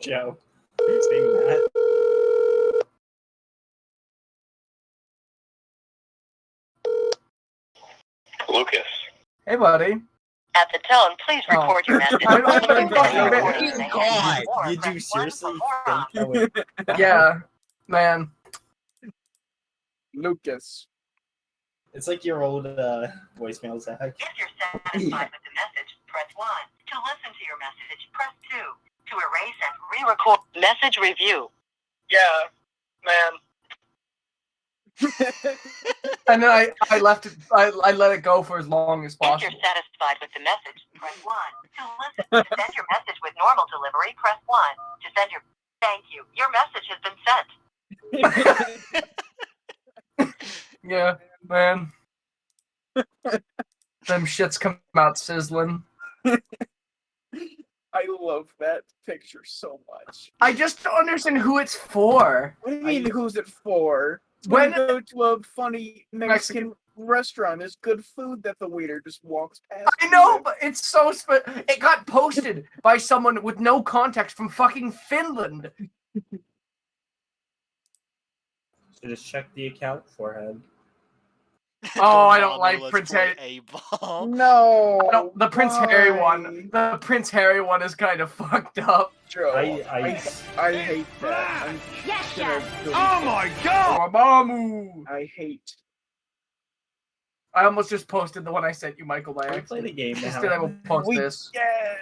Joe. Saying that. Lucas. Hey, buddy. At the tone, please record your message. God, did you seriously think that would... Yeah, man. Lucas. It's like your old voicemail, Zach. If you're satisfied with the message, press 1. To listen to your message, press 2. To erase and re-record message review. Yeah, man. And then I left it. I let it go for as long as If possible. you're satisfied with the message, press 1. To send your message with normal delivery, press 1. To send your... Thank you. Your message has been sent. Yeah, man. Them shits come out sizzling. I love that picture so much. I just don't understand who it's for. What do you mean, who's it for? When- When you go to a funny Mexican restaurant, there's good food that the waiter just walks past. I know, but it's so... it got posted by someone with no context from fucking Finland. So just check the account, forehead. Oh, I don't like Prince Harry. No. I don't, the Prince Harry why? one. The Prince Harry one is kind of fucked up. Joe, I hate that. I'm Yes, gonna yes. delete Oh it. my god! Mamu. I hate. I almost just posted the one I sent you, Michael, by Can we accident. play the game now. Instead, I will post this. Yeah.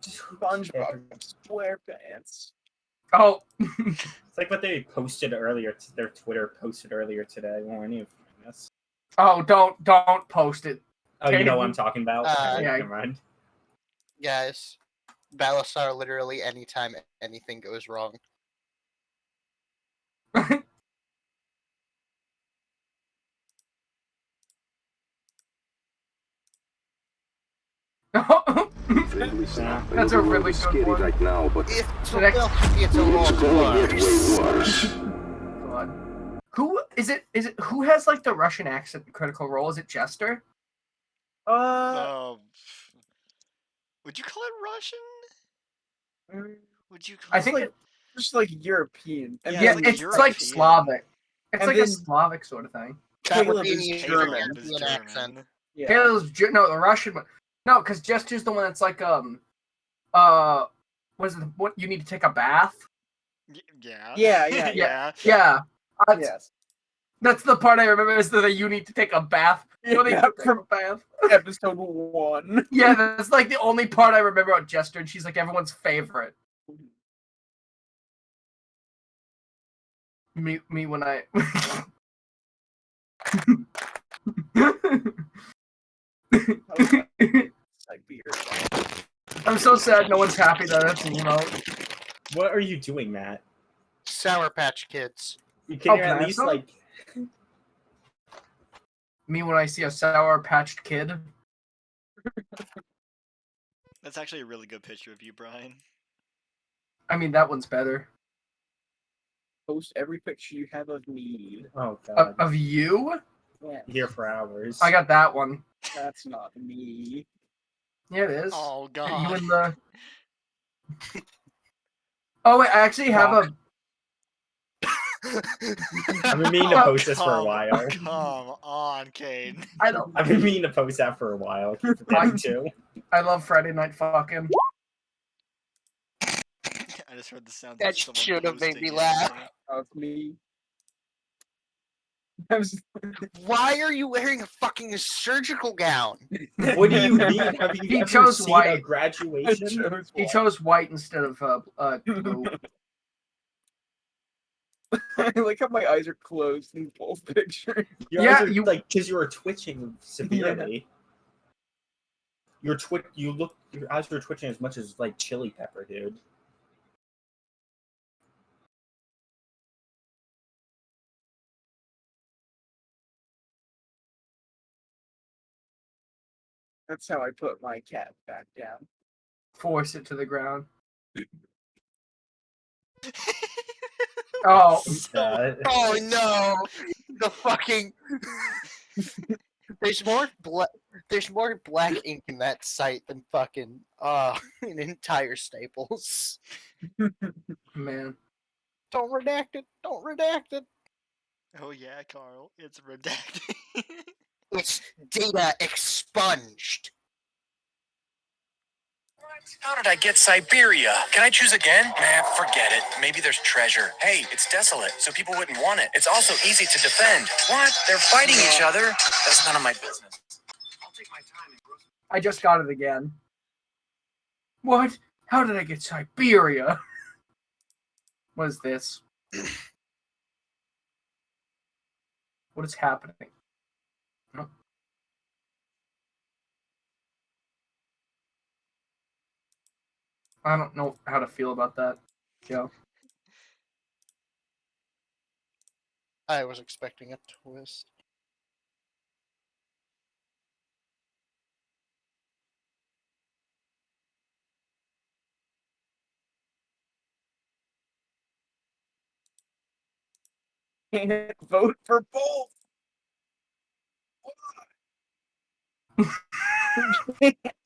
SpongeBob SquarePants. Oh. It's like what they posted earlier. Their Twitter posted earlier today. Well, I need to find this. Oh, don't post it. Oh, you know what I'm talking about? yeah. Never mind. Guys, Balasar literally anytime anything goes wrong. That's a really good one. Right now, but It's The next- it's a long gonna get way worse. God. Who is it? Is it who has like the Russian accent in Critical Role? Is it Jester? Uh, Would you call it Russian? mm, Would you call I think it? it, just like European. And yeah, it's then it's European. like Slavic. It's And like a then- Slavic sort of thing. That would Caleb be is an German. European accent. Yeah. Caleb's no, the Russian one. No, because Jester's the one that's like what is it? What you need to take a bath? Yeah. Yeah, Yeah. Yeah, that's, Yes. that's the part I remember is that you need to take a bath. You need Yeah, to take a bath. Episode 1. Yeah, that's like the only part I remember about Jester, and she's like everyone's favorite. Me when I. I'm so sad no one's happy that that's an emote. What are you doing, Matt? Sour Patch Kids. You can Oh, you can I at have least some? like Me when I see a sour patched kid. That's actually a really good picture of you, Brian. I mean, that one's better. Post every picture you have of me. oh god, Of you? Yeah, here for hours. I got that one. that's not me. Yeah, it is. Oh You god. in the. Oh wait, I actually have a. I've been meaning to post this for a while. Come on, Kane. I don't. I've been meaning to post that for a while. I keep forgetting to. I love Friday Night Fucking. I just heard the sound. That of someone should have made me posting laugh. it. That's me. I was- Why are you wearing a fucking surgical gown? What do you mean? Have you He ever chose seen white. a I graduation? chose He one. chose white instead of blue. I like how my eyes are closed in both pictures. Your Yeah, eyes are, you- like because you were twitching severely. Your eyes were twitching as much as like chili pepper, dude. That's how I put my cat back down. Force it to the ground. Oh, Uh, Oh no! The fucking There's more black ink in that site than fucking an entire Staples. Man. Don't redact it. Don't redact it. Oh yeah, Carl, it's redacted. It's data expunged. How did I get Siberia? Can I choose again? Nah, forget it. Maybe there's treasure. Hey, it's desolate, so people wouldn't want it. It's also easy to defend. What? They're fighting each other? That's none of my business. I'll take my time and grow some... I just got it again. What? How did I get Siberia? What is this? What is happening? No. I don't know how to feel about that, Joe. I was expecting a twist. Can't vote for both.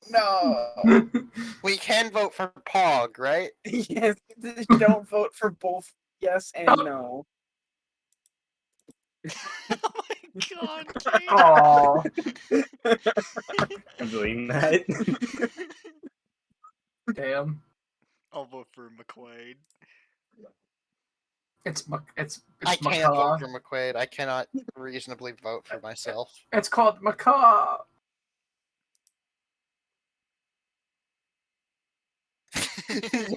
No. We can vote for Pog, right? Yes, don't vote for both yes and no. Oh my god, Kate. Oh, I'm doing that. damn. I'll vote for McQuaid. It's I can't vote macaw. for McQuaid. I cannot reasonably vote for myself. It's called macaw.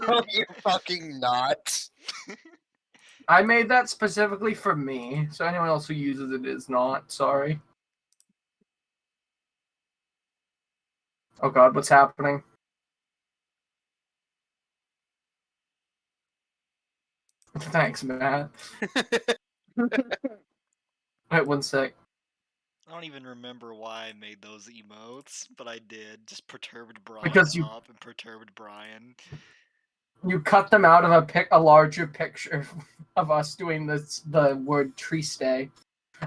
No, you're fucking not. I made that specifically for me, so anyone else who uses it is not. Sorry. Oh god, what's happening? Thanks, Matt. Wait 1 sec. I don't even remember why I made those emotes, but I did. Just perturbed Brian Because you- up and perturbed Brian. You cut them out of a larger picture of us doing the word tree stay.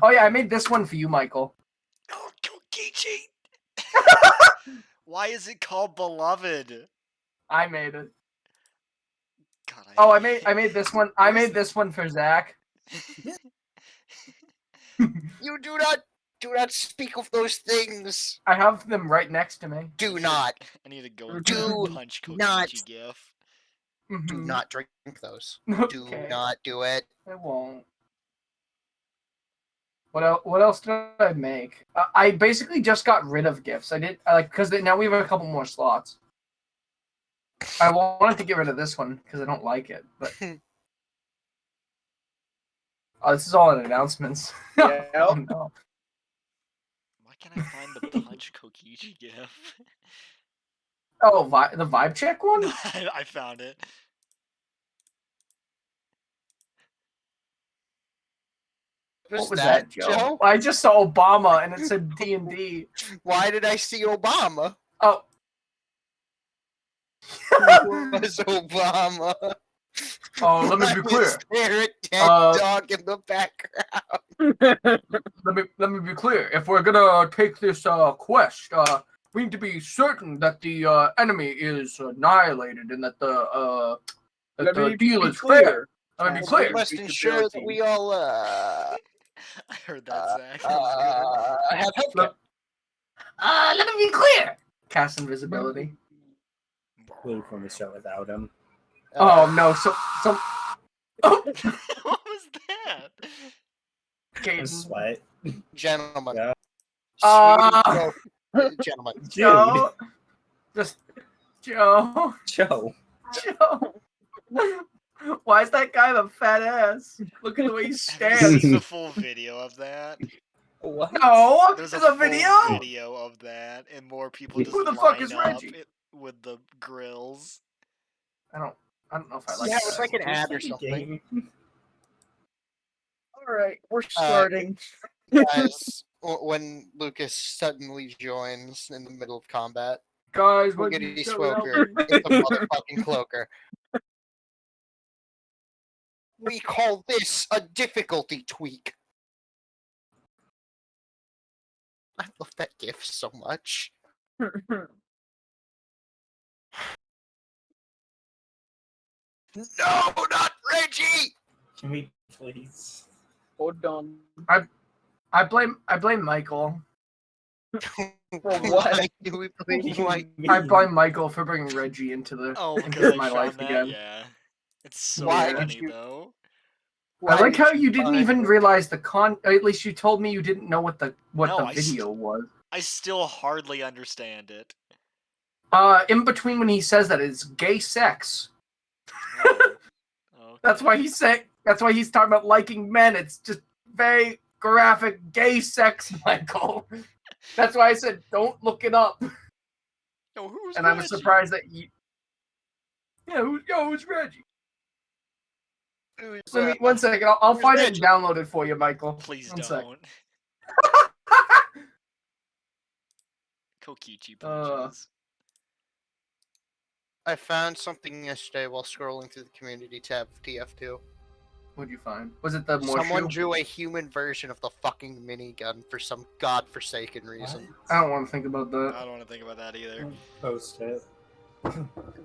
Oh yeah, I made this one for you, Michael. Oh, Kokichi! Why is it called Beloved? I made it. God, Oh, I made this one. I made this one for Zach. You do not speak of those things. I have them right next to me. Do not. I need to go Do punch Kokichi not. gif. Do Mhm. not drink those. Do Okay. not do it. I won't. What else did I make? I basically just got rid of gifts. I did because now we have a couple more slots. I wanted to get rid of this one because I don't like it, but oh, this is all in announcements. Yeah. Oh, no. Why can't I find the punch Kokichi gif? Oh, the vibe check one? I found it. What was that, Joe? I just saw Obama and it said D&D. Why did I see Obama? Oh. Who was Obama? Oh, let me I be was clear. there at dead dog in the background. Let me be clear. If we're gonna take this quest, we need to be certain that the enemy is annihilated and that the deal is fair. Let me be clear. We must ensure that we all I heard that, Zach. That was good. have healthcare. Let me be clear. Cast invisibility. Blue from the show without him. Oh no! So. Oh. What was that? Okay. Sweat. Gentlemen. Yeah. Gentlemen. Joe. Just Joe. Joe. Joe. Why is that guy have a fat ass? Look at the way he Have you stands. seen the full video of that? What? No, There's there's a a video. full video of that, and more people just Who the fuck is line up Reggie? with the grills. I don't know if I like Yeah, that. it was like an ad or something. All right, we're starting. Guys, when Lucas suddenly joins in the middle of combat, Guys, what Wiggity Swoker is the motherfucking cloaker. We call this a difficulty tweak. I love that gif so much. No, not Reggie! Can we please? Hold on. I blame Michael. For what? Why do we blame Mike? I blame Michael for bringing Reggie into Oh, into because I my found life that. again. Yeah, it's so Why funny did you- though. I Why like did how you didn't find even it? realize the at least you told me you didn't know what the No, I video was. I still hardly understand it. In between when he says that it's gay sex. Oh, That's why okay. that's why he's talking about liking men. It's just very graphic gay sex, Michael. That's why I said don't look it up. Yo, who's And I'm Reggie? surprised that you. Yeah, who's Reggie? Who's, So, one second, I'll who's find it Reggie? and download it for you, Michael. Please One sec. don't. Kokichi Uh, punches. I found something yesterday while scrolling through the community tab of TF2. What'd you find? Was it the more Someone shoe? drew a human version of the fucking minigun for some godforsaken reason. I don't want to think about that. I don't want to think about that either. Post it.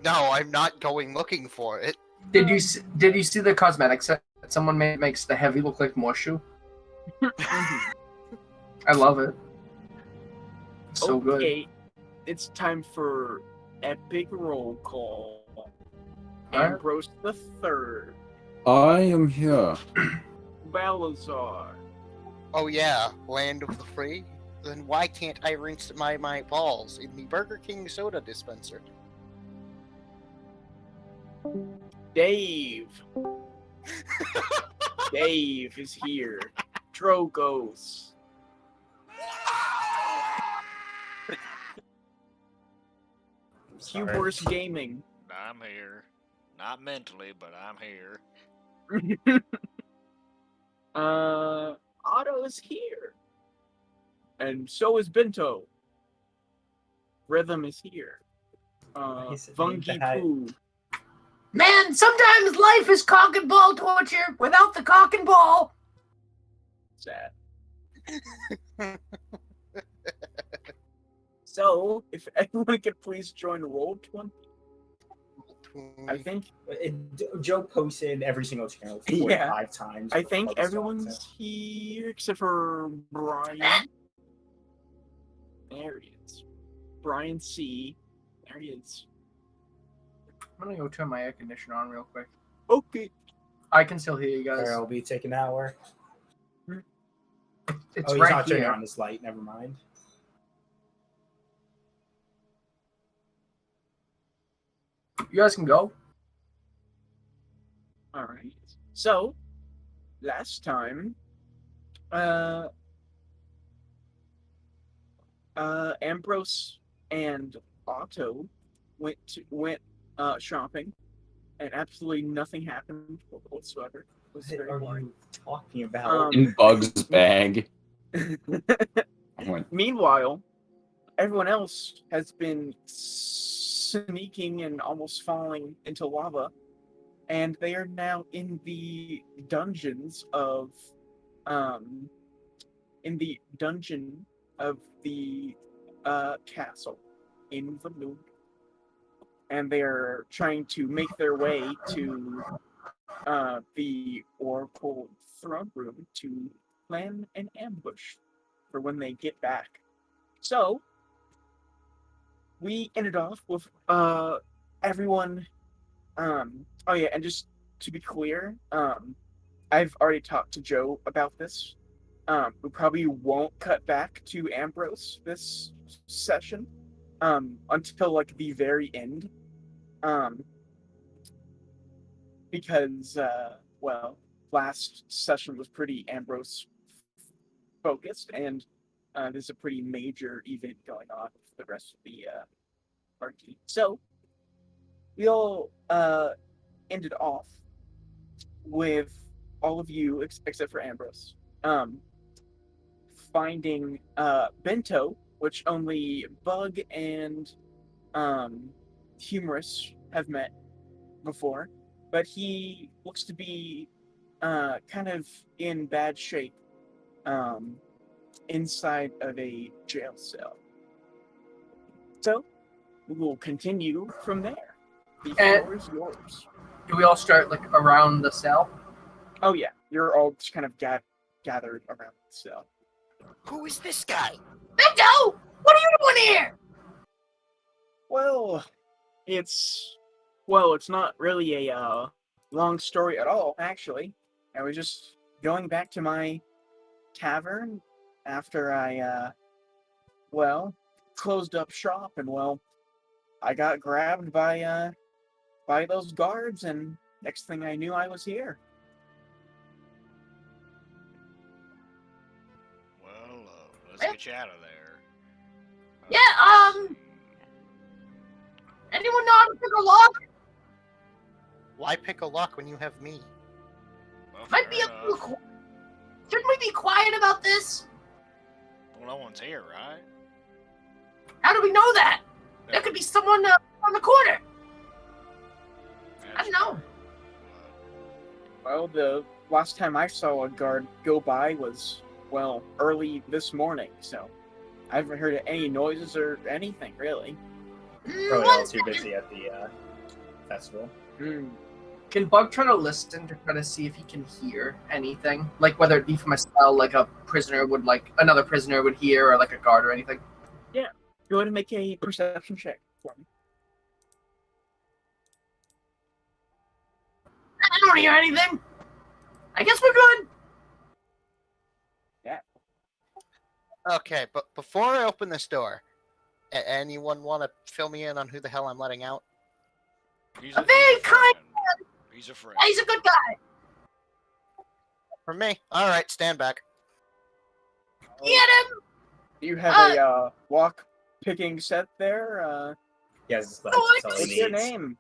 No, I'm not going looking for it. Did you see the cosmetics that someone makes the heavy look like Morshu? I love it. So good. Okay, it's time for epic roll call. Alright. Ambrose the Third, I am here. Balazar, Oh yeah, land of the free? Then why can't I rinse my balls in the Burger King soda dispenser? Dave. Dave is here. Drogos. Hubris Gaming. I'm here. Not mentally, but I'm here. Otto is here. And so is Bento. Rhythm is here. He's Fungi bad. Poo. Man, sometimes life is cock and ball torture without the cock and ball. Sad. So, if everyone could please join Roll20. I think Joe posted every single channel 45 Yeah. times. I before think we started, everyone's so. here except for Brian. There he is. Brian C. There he is. I'm gonna go turn my air conditioner on real quick. Okay. I can still hear you guys. I'll be taking an hour. It's Oh, he's right not turning here. on this light. Never mind. You guys can go. All right. So, last time, Ambrose and Otto went shopping, and absolutely nothing happened whatsoever. It was What very are boring. you talking about? In Bug's bag. I went, Meanwhile, everyone else has been sneaking and almost falling into lava, and they are now in the dungeons of, in the dungeon of the castle in the moon, and they are trying to make their way to the Oracle throne room to plan an ambush for when they get back. So we ended off with everyone. Oh yeah, and just to be clear, I've already talked to Joe about this. We probably won't cut back to Ambrose this session until like the very end. Because well, last session was pretty Ambrose focused, and there's a pretty major event going on with the rest of the party. So we all ended off with all of you except for Ambrose finding Bento, which only Bug and Humorous have met before, but he looks to be kind of in bad shape. inside of a jail cell. So, we will continue from there. The floor is yours. Do we all start like around the cell? Oh yeah, you're all just kind of gathered around the cell. Who is this guy? Bento! What are you doing here? Well, it's not really a long story at all, actually. I was just going back to my tavern after I closed up shop, and I got grabbed by those guards, and next thing I knew, I was here. Well, let's get you out of there. Anyone know how to pick a lock? Why pick a lock when you have me? Well, Might be a little. Shouldn't we be quiet about this? Well, no one's here, right? How do we know that? There could be someone on the corner. I don't know. Well, the last time I saw a guard go by was, early this morning, so I haven't heard any noises or anything, really. Probably all too busy at the festival. Can Bug try to listen to try to see if he can hear anything? Like whether it be from a cell, like a prisoner would, like another prisoner would hear, or like a guard or anything? Yeah. Go ahead and make a perception check for me. I don't hear anything. I guess we're good. Yeah. Okay, but before I open this door, anyone want to fill me in on who the hell I'm letting out? He's A very kind man. He's a friend. He's a good guy. For me. All right, stand back. Get him. Do you have a lock picking set there? Yes, that's No, all he What's your needs. name?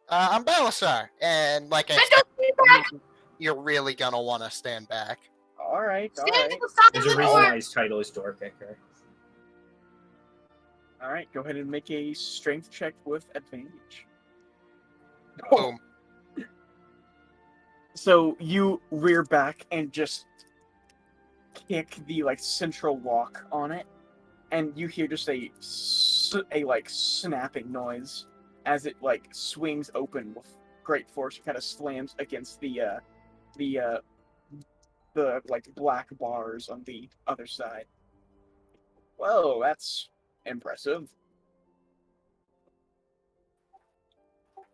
I'm Belisar, and like I Bento, stand back. said, you're really gonna want to stand back. All right. Stand at the side of There's the a reason why door. his title is door picker. All right. Go ahead and make a strength check with advantage. Boom. So you rear back and just kick the central lock on it, and you hear just a snapping noise as it swings open with great force. Kind of slams against the black bars on the other side. Whoa, that's impressive.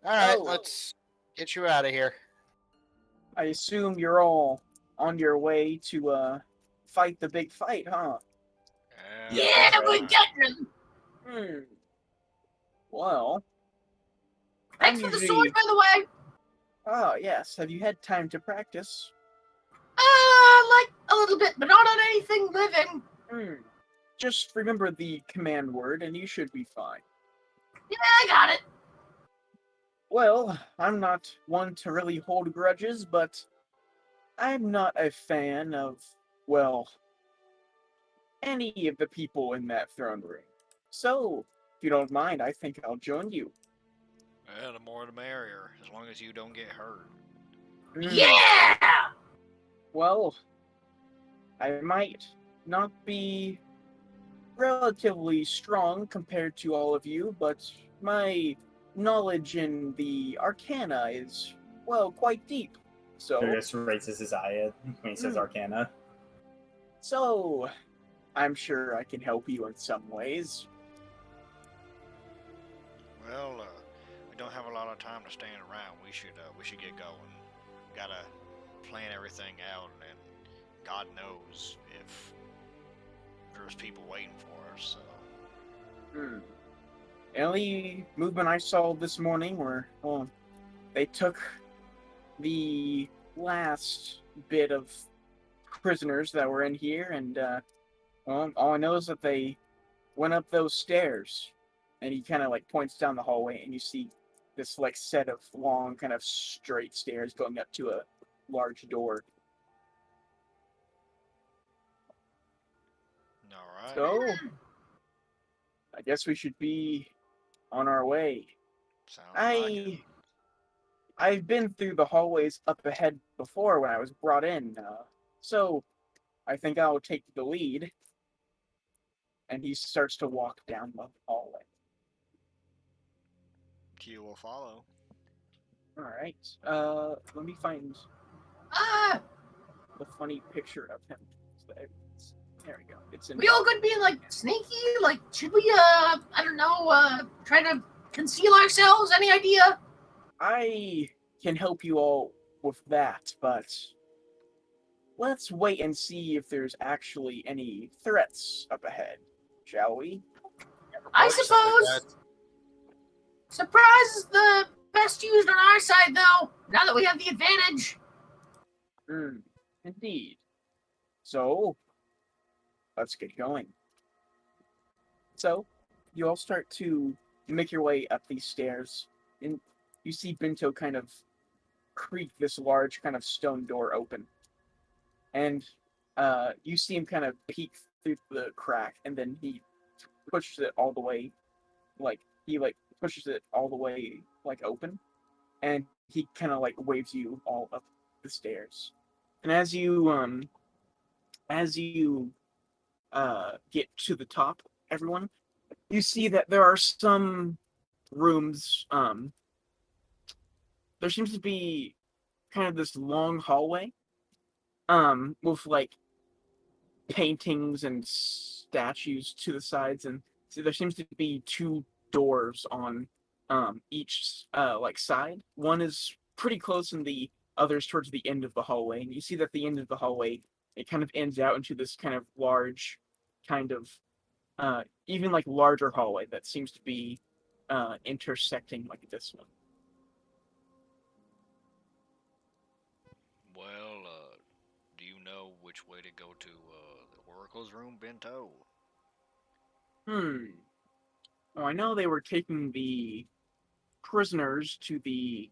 All right, Oh. let's get you out of here. I assume you're all on your way to fight the big fight, huh? Yeah, we're getting him. Well, Thanks for the sword, by the way. Oh yes. Have you had time to practice? Like a little bit, but not on anything living. Just remember the command word, and you should be fine. Yeah, I got it. Well, I'm not one to really hold grudges, but I'm not a fan of, any of the people in that throne room. So, if you don't mind, I think I'll join you. Yeah, the more the merrier, as long as you don't get hurt. Yeah. Well, I might not be relatively strong compared to all of you, but my knowledge in the arcana is, quite deep. So he just raises his eye when he says Arcana. So, I'm sure I can help you in some ways. Well, we don't have a lot of time to stand around. We should get going. Gotta plan everything out, and God knows if there's people waiting for us. So. The only movement I saw this morning were, they took the last bit of prisoners that were in here, and, all I know is that they went up those stairs, and he kind of, points down the hallway, and you see this, set of long, kind of straight stairs going up to a large door. All right. So, I guess we should be on our way. Sounds like it. I've been through the hallways up ahead before when I was brought in, so I think I'll take the lead. And he starts to walk down the hallway. Q will follow. All right. Let me find Ah, the funny picture of him. There we go. It's in. we all good being like sneaky? Like, should we, I don't know, try to conceal ourselves? Any idea? I can help you all with that, but let's wait and see if there's actually any threats up ahead, shall we? I Brok's up suppose. ahead. Surprise is the best used on our side, though, now that we have the advantage. Indeed. So, let's get going. So, you all start to make your way up these stairs, and you see Bento kind of creak this large kind of stone door open. And you see him kind of peek through the crack, and then he pushes it all the way, pushes it all the way open, and he kind of waves you all up the stairs. And as you get to the top, everyone, you see that there are some rooms. There seems to be kind of this long hallway, with paintings and statues to the sides, and so there seems to be two doors on each side. One is pretty close, and the other's towards the end of the hallway. And you see that the end of the hallway, it kind of ends out into this kind of large, kind of even larger hallway that seems to be intersecting this one. Well, do you know which way to go to the Oracle's room, Bento? Oh, I know they were taking the prisoners to the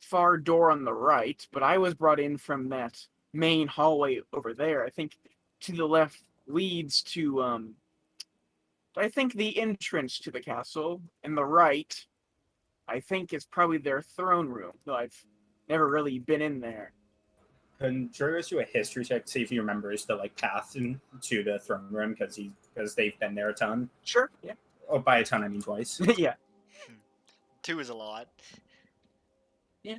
far door on the right, but I was brought in from that main hallway over there. I think to the left leads to I think the entrance to the castle, and the right, I think, is probably their throne room, though I've never really been in there. Can Jorgos do a history check to see if he remembers the path to the throne room because they've been there a ton? Sure. Yeah. Oh, by a ton I mean twice. Yeah. 2 is a lot. Yeah.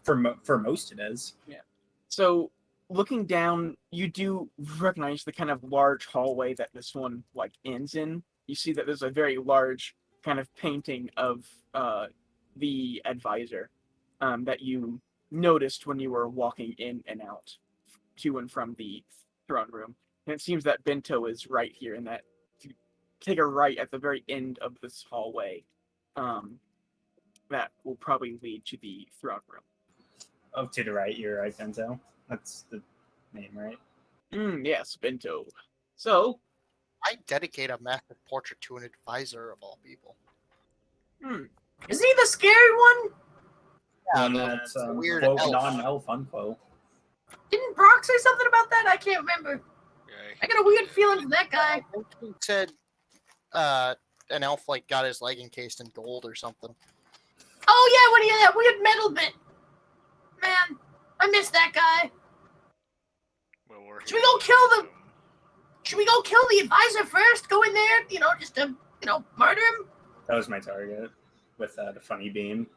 For most it is. Yeah. So looking down, you do recognize the kind of large hallway that this one ends in. You see that there's a very large kind of painting of the advisor that you noticed when you were walking in and out to and from the throne room. And it seems that Bento is right here, and that if you take a right at the very end of this hallway, that will probably lead to the throne room. Oh, to the right, you're right, Bento. That's the name, right? Yes, Bento. So, I dedicate a massive portrait to an advisor of all people. Is he the scary one? One that's weird quote, elf. non-elf, unquote. Didn't Brok say something about that? I can't remember. Okay. I got a weird feeling for that guy. I think he said an elf got his leg encased in gold or something. Oh yeah, when he had that weird metal bit. Man, I miss that guy. Well, we're Should we go kill the? Should we go kill the advisor first? Go in there, just to, murder him? That was my target with the funny beam.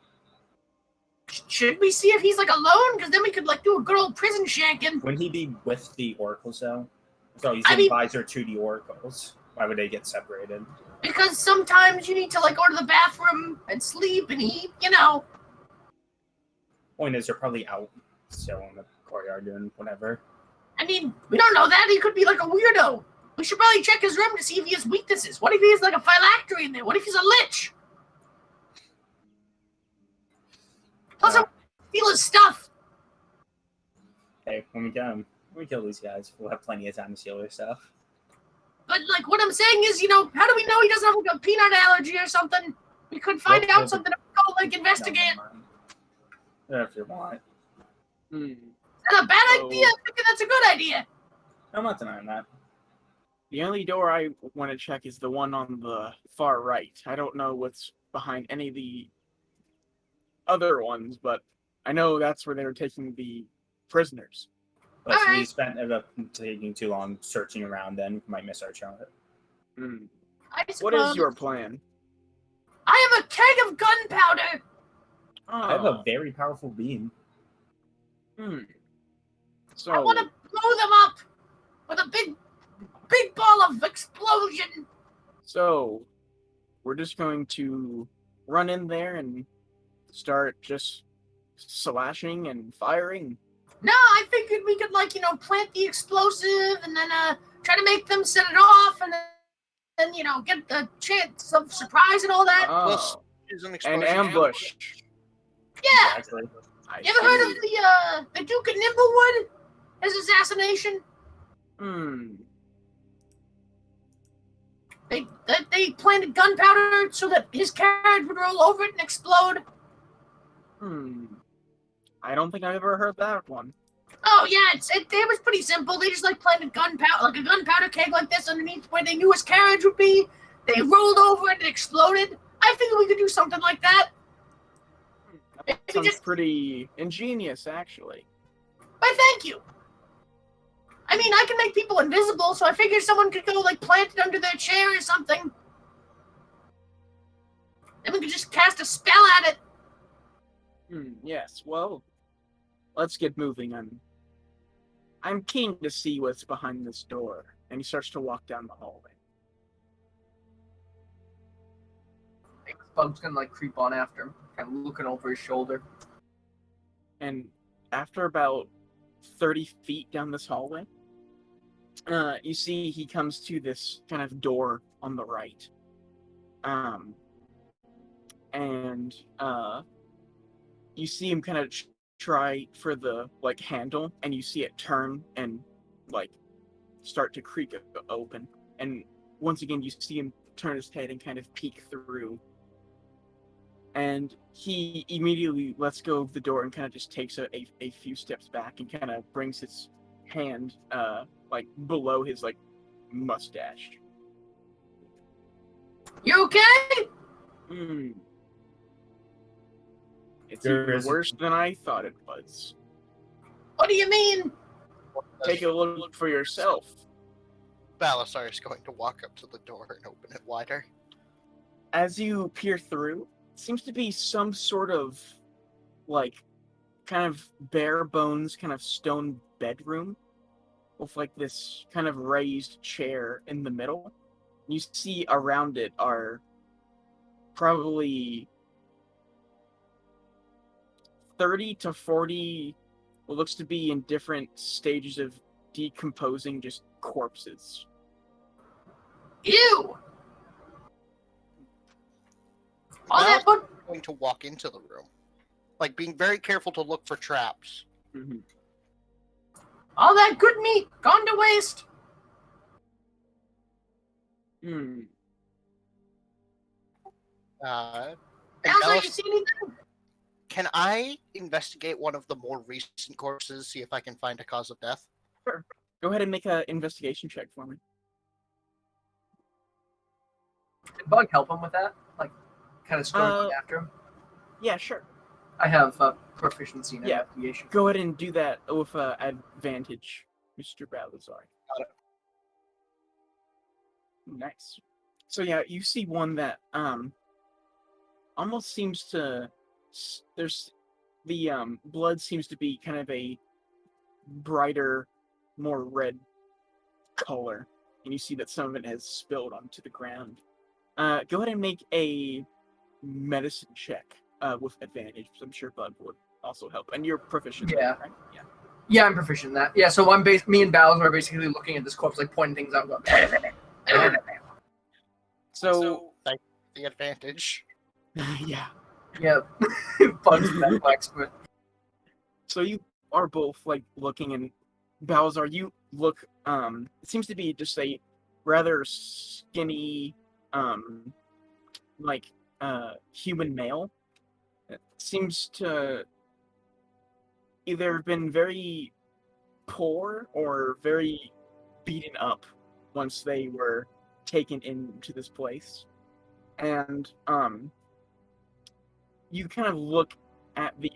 Should we see if he's alone? Because then we could do a good old prison shanking. Wouldn't he be with the oracles though? So he's the advisor to the oracles. Why would they get separated? Because sometimes you need to go to the bathroom and sleep and eat, Point is, they're probably out still in the courtyard doing whatever. I mean, we don't know that. He could be a weirdo. We should probably check his room to see if he has weaknesses. What if he has a phylactery in there? What if he's a lich? Plus, I steal his stuff. Hey, when we kill these guys, we'll have plenty of time to steal their stuff. But what I'm saying is, how do we know he doesn't have a peanut allergy or something? We could find out something if we go investigate. No, if you want. Is that a bad idea? I think that's a good idea. I'm not denying that. The only door I want to check is the one on the far right. I don't know what's behind any of the other ones, but I know that's where they were taking the prisoners. But All we right. ended up taking too long searching around. Then might miss our shot. I What is suppose. your plan? I have a keg of gunpowder. I have a very powerful beam. So I want to blow them up with a big ball of explosion. So we're just going to run in there and start just slashing and firing. No, I figured we could plant the explosive and then try to make them set it off and then get the chance of surprise and all that. Oh, Use an an explosion. ambush. Yeah. Exactly. You ever heard of the Duke of Nimblewood? His assassination? They planted gunpowder so that his carriage would roll over it and explode. I don't think I've ever heard that one. Oh yeah, it was pretty simple. They just planted gunpowder, like a gunpowder keg like this underneath where they knew his carriage would be. They rolled over it and it exploded. I figured we could do something like that. That sounds pretty ingenious, actually. Why, thank you. I mean, I can make people invisible, so I figured someone could go plant it under their chair or something. Then we could just cast a spell at it. Yes, well, let's get moving on. I'm keen to see what's behind this door. And he starts to walk down the hallway. Bug's gonna creep on after him, kind of looking over his shoulder. And after about 30 feet down this hallway, you see he comes to this kind of door on the right. And you see him kind of try for the handle, and you see it turn and start to creak open. And once again, you see him turn his head and kind of peek through. And he immediately lets go of the door and kind of just takes a few steps back and kind of brings his hand below his mustache. You okay? It's even worse than I thought it was. What do you mean? Take a look for yourself. Balasar is going to walk up to the door and open it wider. As you peer through, it seems to be some sort of kind of bare bones kind of stone bedroom with this kind of raised chair in the middle. You see around it are probably 30 to 40 what looks to be in different stages of decomposing just corpses. Ew! All I'm that but going to walk into the room, being very careful to look for traps. all that good meat gone to waste. And Sounds like you see anything? Can I investigate one of the more recent corpses, see if I can find a cause of death? Sure. Go ahead and make an investigation check for me. Did Bug help him with that? Kind of scurrying after him? Yeah, sure. I have proficiency in Yeah. investigation. Go ahead and do that with advantage, Mr. Balazar. Got it. Nice. So yeah, you see one that almost seems to there's the blood seems to be kind of a brighter, more red color, and you see that some of it has spilled onto the ground. Go ahead and make a medicine check with advantage, because I'm sure Bud would also help. And you're proficient. in that, right? Yeah. Yeah, I'm proficient in that. Yeah, so me and Bowser are basically looking at this corpse, pointing things out. Going, So thank you for the advantage. yeah. yeah, Bug's the medical expert. So you are both looking, and Balazar, you look. It seems to be just a rather skinny, human male. It seems to either have been very poor or very beaten up once they were taken into this place. And you kind of look at the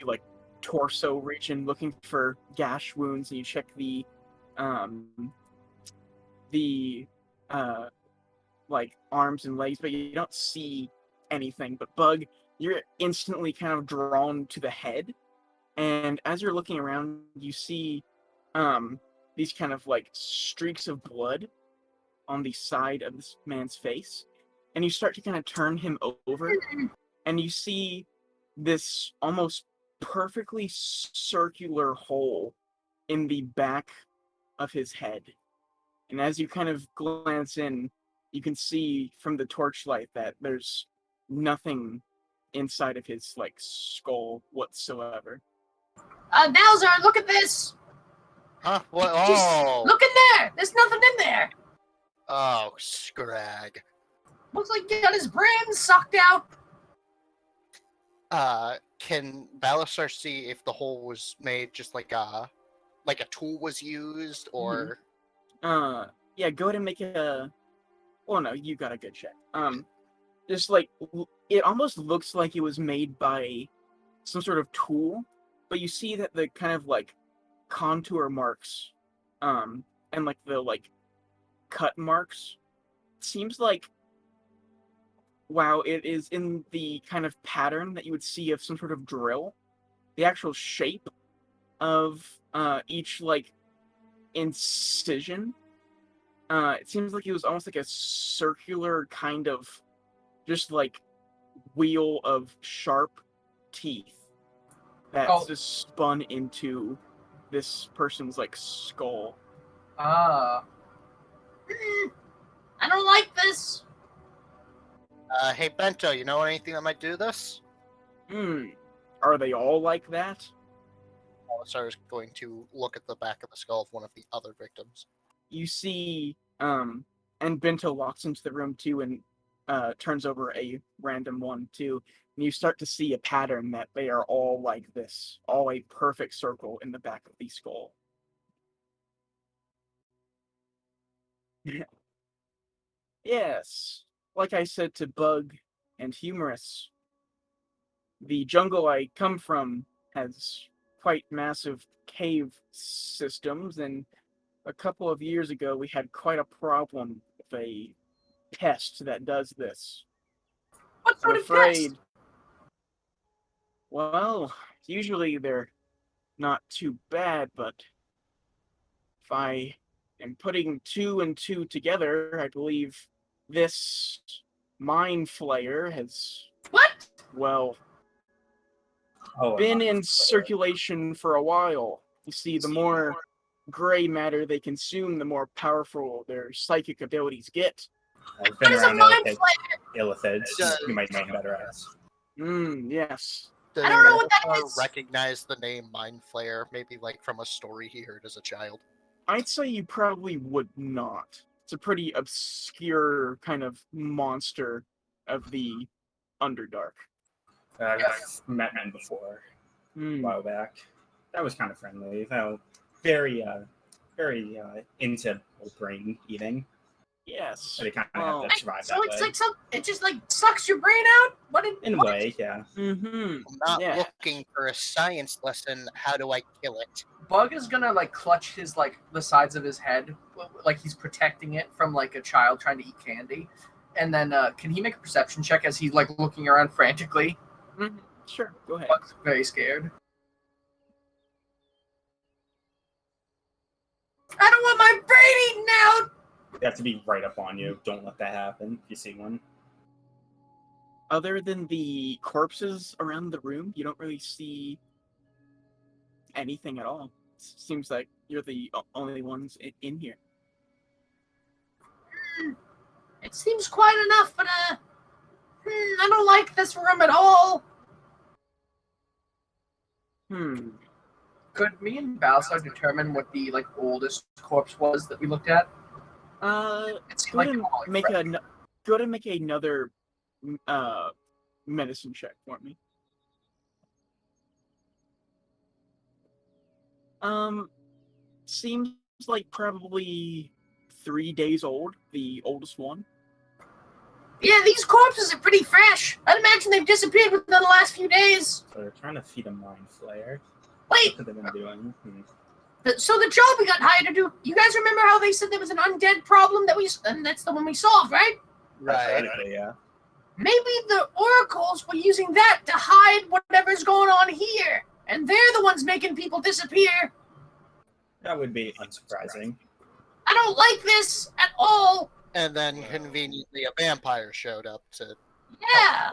torso region looking for gash wounds, and you check the like arms and legs, but you don't see anything. But Bug, you're instantly kind of drawn to the head, and as you're looking around, you see these kind of like streaks of blood on the side of this man's face, and you start to kind of turn him over, and you see this almost perfectly circular hole in the back of his head. And as you kind of glance in, you can see from the torchlight that there's nothing inside of his like skull whatsoever. Bowser, look at this. Huh? What? Just Oh! look in there. There's nothing in there. Oh, scrag. Looks like he got his brain sucked out. Can Balasar see if the hole was made just like a tool was used, or? Yeah, go ahead and make a. Well, no, you got a good check. Just like it almost looks like it was made by some sort of tool, but you see that the kind of like contour marks, and like the like cut marks, seems like, wow, it is in the kind of pattern that you would see of some sort of drill. The actual shape of each like incision, it seems like it was almost like a circular kind of just like wheel of sharp teeth that's just spun into this person's like skull. I don't like this. Hey Bento, you know anything that might do this? Are they all like that? Balasar is going to look at the back of the skull of one of the other victims. You see, and Bento walks into the room too and turns over a random one too, and you start to see a pattern that they are all like this, all a perfect circle in the back of the skull. Yes, like I said to Bug and Humorous, the jungle I come from has quite massive cave systems, and a couple of years ago we had quite a problem with a pest that does this. What sort I'm of afraid. pest? Well, usually they're not too bad, but if I am putting two and two together, I believe this mind flayer has, What? well, Oh, been in circulation for a while. You see, the more gray matter they consume, the more powerful their psychic abilities get. I've been What is a around mind flayer? illithids. You might know better as. Yes. Does I don't know what that Balasar is. recognize the name Mind Flayer, maybe like from a story he heard as a child? I'd say you probably would not. It's a pretty obscure kind of monster of the Underdark. I've met him before a while back. That was kind of friendly. Very into brain eating. Yes. But it kind of had to survive So that it's way. like it just like sucks your brain out. In a way, yeah. I'm not looking for a science lesson. How do I kill it? Bug is gonna like clutch his like the sides of his head, like he's protecting it from like a child trying to eat candy. And then can he make a perception check as he's like looking around frantically? Sure, go ahead. Bug's very scared. I don't want my brain eaten out. They have to be right up on you. Don't let that happen if you see one. Other than the corpses around the room, you don't really see anything at all. Seems like you're the only ones in here. It seems quiet enough, but I don't like this room at all. Could me and Balasar determine what the like oldest corpse was that we looked at? It seemed Go like ahead and make another medicine check for me. Seems like probably 3 days old, the oldest one. Yeah, these corpses are pretty fresh. I'd imagine they've disappeared within the last few days. So they're trying to feed a mind flare. Wait. What have they been doing? So the job we got hired to do, you guys remember how they said there was an undead problem and that's the one we solved, right? Right. Yeah. Maybe the oracles were using that to hide whatever's going on here, and they're the ones making people disappear. That would be unsurprising. I don't like this at all. And then conveniently a vampire showed up to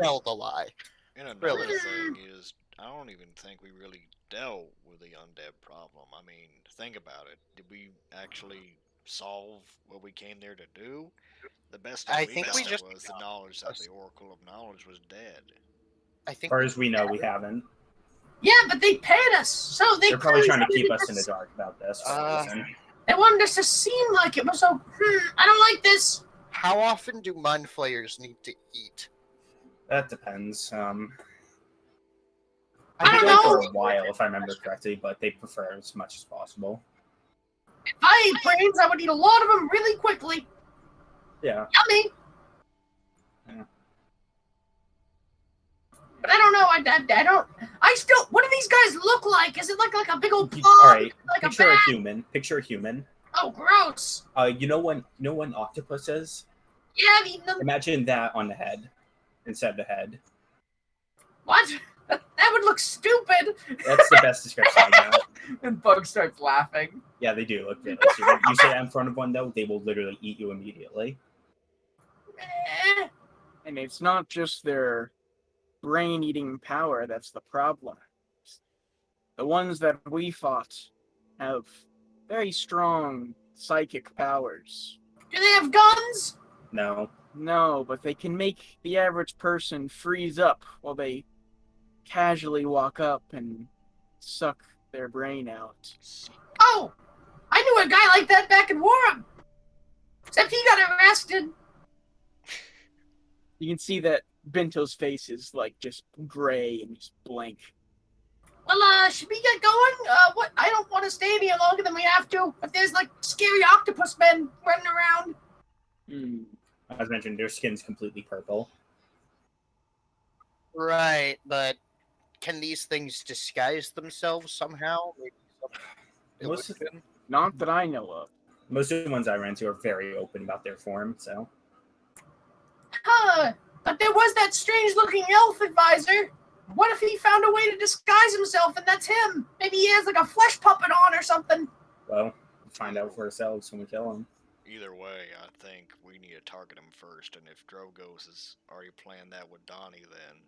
tell the lie. And another thing is, I don't even think we really dealt with the undead problem. I mean, think about it. Did we actually solve what we came there to do? The best thing we got was the knowledge that the Oracle of Knowledge was dead. As far as we know, we haven't. Yeah, but they paid us, so they're probably trying to keep us in the dark about this. They wanted us to seem like it was so. I don't like this. How often do mind flayers need to eat? That depends. I think don't know. for a while, if I remember correctly, but they prefer as much as possible. If I ate brains, I would eat a lot of them really quickly. Yeah. Yummy. Yeah. But I don't know. I don't. I still. What do these guys look like? Is it like a big old blob? All right. Like Picture a bat? human. Picture a human. Oh, gross. You know what an octopus is? Yeah, I've eaten them. Imagine that on the head, instead of the head. What? That would look stupid. That's the best description I got. And Bug starts laughing. Yeah, they do look really stupid. You say that in front of one, though, they will literally eat you immediately. And it's not just their brain-eating power that's the problem. The ones that we fought have very strong psychic powers. Do they have guns? No. No, but they can make the average person freeze up while they casually walk up and suck their brain out. Oh, I knew a guy like that back in Warham. Except he got arrested. You can see that Bento's face is like just gray and just blank. Well, should we get going? What? I don't want to stay any longer than we have to. If there's like scary octopus men running around. As mentioned, their skin's completely purple. Right, but can these things disguise themselves somehow? Not that I know of. Most of the ones I ran into are very open about their form, so. But there was that strange-looking elf advisor. What if he found a way to disguise himself and that's him? Maybe he has like a flesh puppet on or something. Well, we'll find out for ourselves when we kill him. Either way, I think we need to target him first, and if Drogos has already planned that with Donnie, then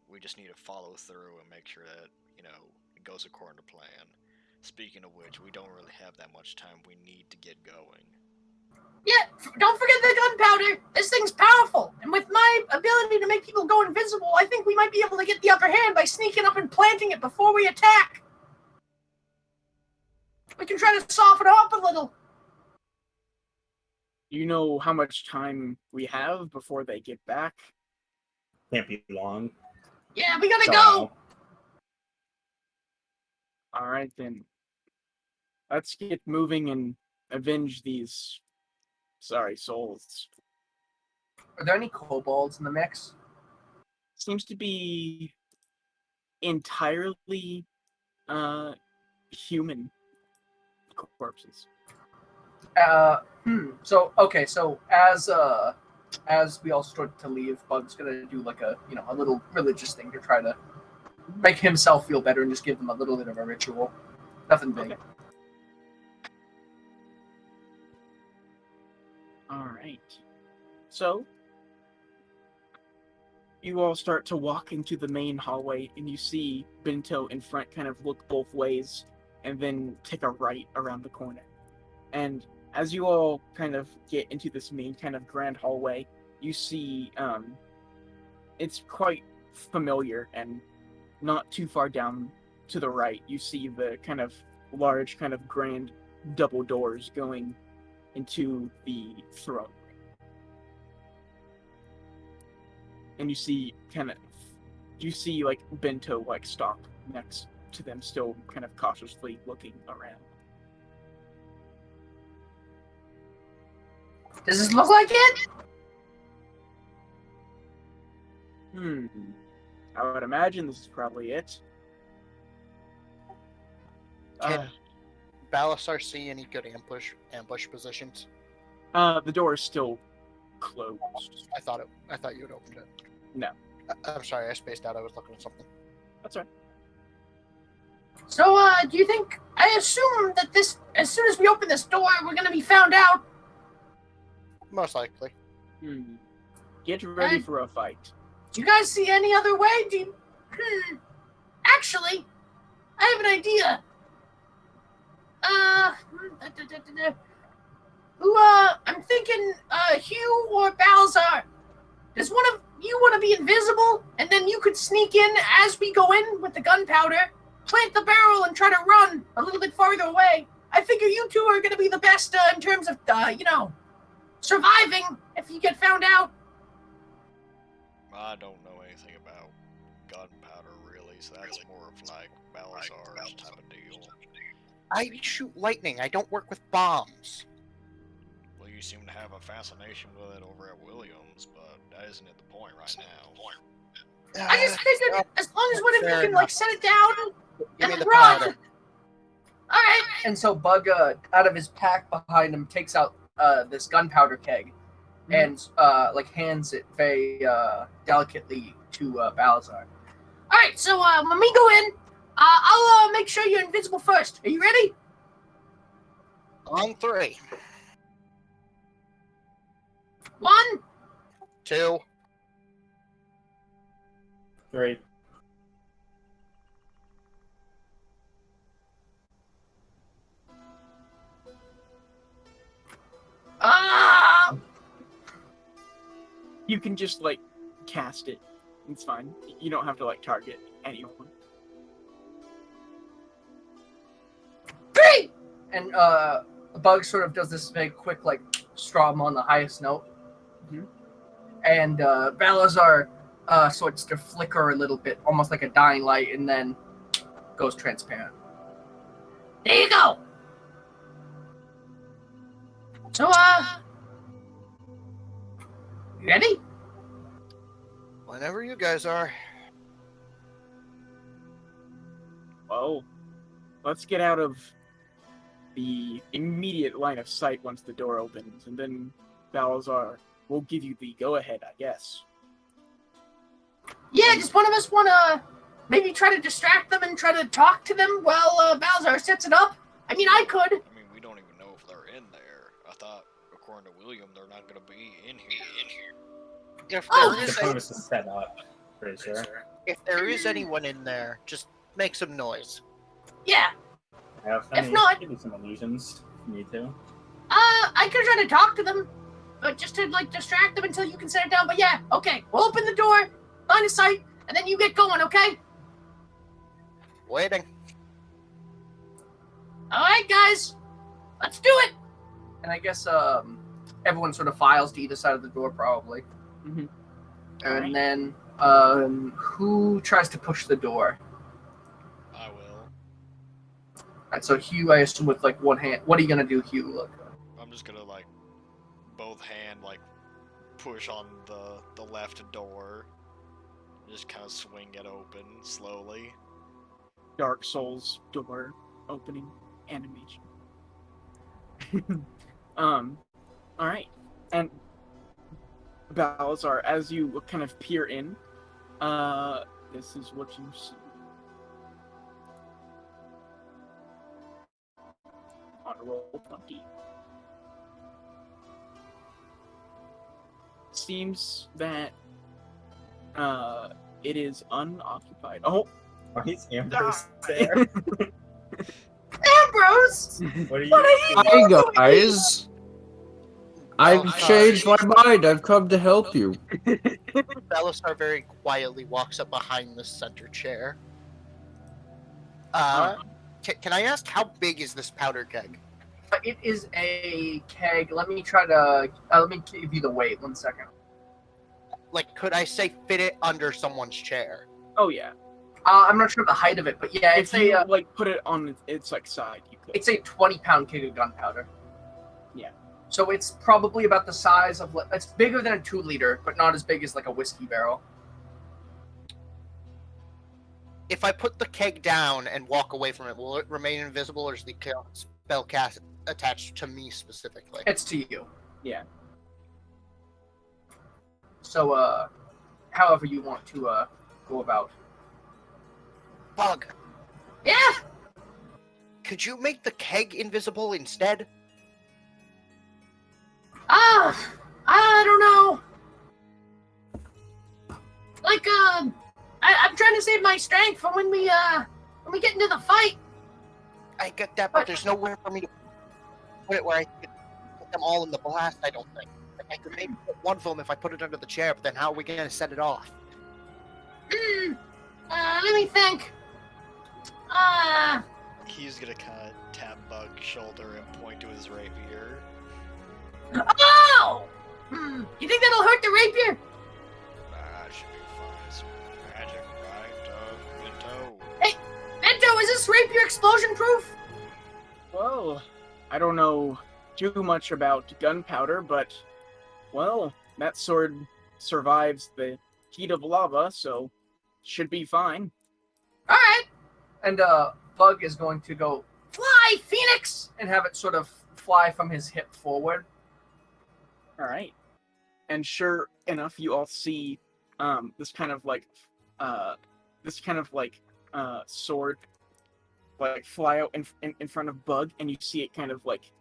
we just need to follow through and make sure that, it goes according to plan. Speaking of which, we don't really have that much time. We need to get going. Yeah, don't forget the gunpowder. This thing's powerful. And with my ability to make people go invisible, I think we might be able to get the upper hand by sneaking up and planting it before we attack. We can try to soften up a little. You know how much time we have before they get back? Can't be long. Yeah, we gotta go. All right, then. Let's get moving and avenge these souls. Are there any kobolds in the mix? Seems to be entirely human corpses. So as we all start to leave, Bug's gonna do like a little religious thing to try to make himself feel better and just give them a little bit of a ritual. Nothing big. Okay. All right. So you all start to walk into the main hallway, and you see Bento in front kind of look both ways and then take a right around the corner. And as you all kind of get into this main kind of grand hallway, you see it's quite familiar, and not too far down to the right, you see the kind of large kind of grand double doors going into the throne room. And you see like Bento like stop next to them, still kind of cautiously looking around. Does this look like it? I would imagine this is probably it. Can Balasar see any good ambush positions? The door is still closed. I thought you had opened it. No. I'm sorry, I spaced out. I was looking at something. That's right. So, do you think? I assume that as soon as we open this door, we're gonna be found out. Most likely. Get ready for a fight. Do you guys see any other way? Actually, I have an idea. I'm thinking, Hugh or Balzar. Does one of you want to be invisible, and then you could sneak in as we go in with the gunpowder, plant the barrel, and try to run a little bit farther away? I figure you two are going to be the best in terms of, surviving if you get found out. I don't know anything about gunpowder, really, so that's more of like Balazar's type of deal. I shoot lightning. I don't work with bombs. Well, you seem to have a fascination with it over at Williams, but that isn't at the point right now. I just figured as long as one of you can, set it down Give me and the run. powder. All right. And so Bug, out of his pack behind him, takes out this gunpowder keg and hands it very delicately to Balazar. All right, so when we go in, I'll make sure you're invisible first. Are you ready? On 3. 1, 2. 3. You can just cast it. It's fine. You don't have to target anyone. 3. And Bug sort of does this very quick strum on the highest note. And Balazar starts to flicker a little bit, almost like a dying light, and then goes transparent. There you go. So, you ready? Whenever you guys are. Well, let's get out of the immediate line of sight once the door opens, and then Balazar will give you the go-ahead, I guess. Yeah, does one of us want to maybe try to distract them and try to talk to them while Balazar sets it up? I mean, I could. I mean, we don't even know if they're in there. I thought, according to William, they're not going to be in here. If The point is to set up, pretty sure. If there is anyone in there, just make some noise. Yeah. If not, give me some illusions if you need to. I could try to talk to them, but just to distract them until you can set it down. But yeah, okay. We'll open the door, line of sight, and then you get going, okay? Waiting. All right, guys, let's do it. And I guess everyone sort of files to either side of the door, probably. And then who tries to push the door? I will. Alright, so Hugh, I assume with one hand. What are you gonna do, Hugh? Look. I'm just gonna both hand push on the left door. Just kind of swing it open slowly. Dark Souls door opening animation. Alright. And Balazar, as you kind of peer in, this is what you see. On roll 20. Seems that it is unoccupied. Oh, he's Ambrose there. Ambrose! What are you Hi guys. I've changed my mind. I've come to help you. Balasar very quietly walks up behind the center chair. Can I ask, how big is this powder keg? It is a keg. Let me try to. Let me give you the weight. 1 second. Could I say fit it under someone's chair? Oh yeah. I'm not sure the height of it, but yeah, it's if you put it on its side, you could. It's a 20-pound keg of gunpowder. Yeah. So it's probably about the size of. It's bigger than a 2-liter, but not as big as a whiskey barrel. if I put the keg down and walk away from it, will it remain invisible, or is the spell cast attached to me specifically? It's to you. Yeah. So, however you want to go about. Bug, Yeah. could you make the keg invisible instead? I don't know. Like, I'm trying to save my strength for when we get into the fight. I get that, but there's nowhere for me to put it where I could put them all in the blast, I don't think. Like, I could maybe put one of them if I put it under the chair, but then how are we going to set it off? Let me think. He's gonna kind of tap Bug's shoulder and point to his rapier. Oh! You think that'll hurt the rapier? Nah, it should be fine. It's magic, right? Minto. Hey, Bento, is this rapier explosion proof? Well, I don't know too much about gunpowder, but, well, that sword survives the heat of lava, so should be fine. All right. And Bug is going to go Fly, Phoenix! and have it sort of fly from his hip forward. All right. And sure enough, you all see this kind of like sword like fly out in front of Bug, and you see it kind of like